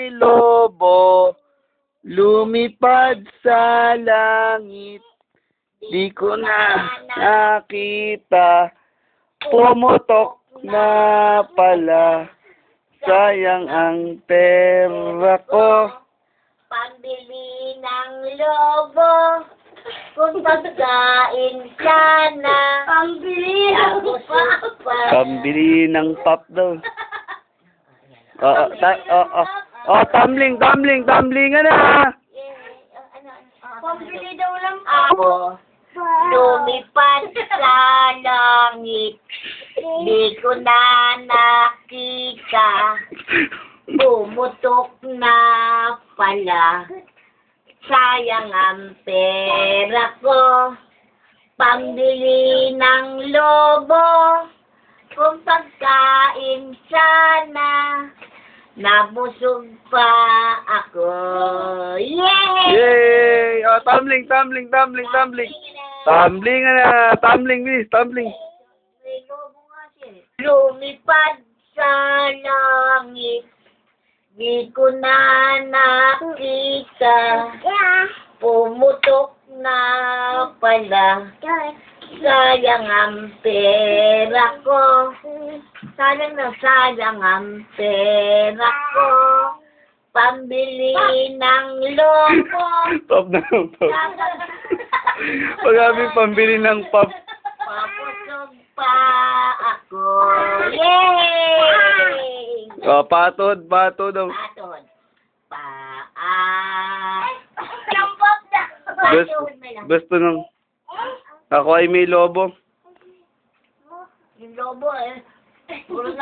may lobo, lumipad sa langit. Di ko na nakita, pumutok na pala. Sayang ang pera ko. Pambili ng lobo, kung pagkain sana. Pambili ng Pambili ng pop daw. Tumbling nga na. Pambili daw lang ako. Lumipad sa langit, di ko na nakita, pumutok na pala. Sayang ang pera ko, pambili ng lobo, kung pagkain sana, nabusog pa ako. Yay! Yay! Tumbling. Tumbling nga na. Tumbling, miss. Tumbling. May lobo nga siya. Lumipad sa langit, di ko na nakita, pumutok na pala. Sayang ang pera ko, sayang ang pera ko, pambili ng lobo. Top na lang, top. Pag-abi pambili ng pop. Papusog pa ako. Yay! Patod daw. Patod. Lampot na. Gusto nung ako ay may lobo. Yung lobo eh. Puro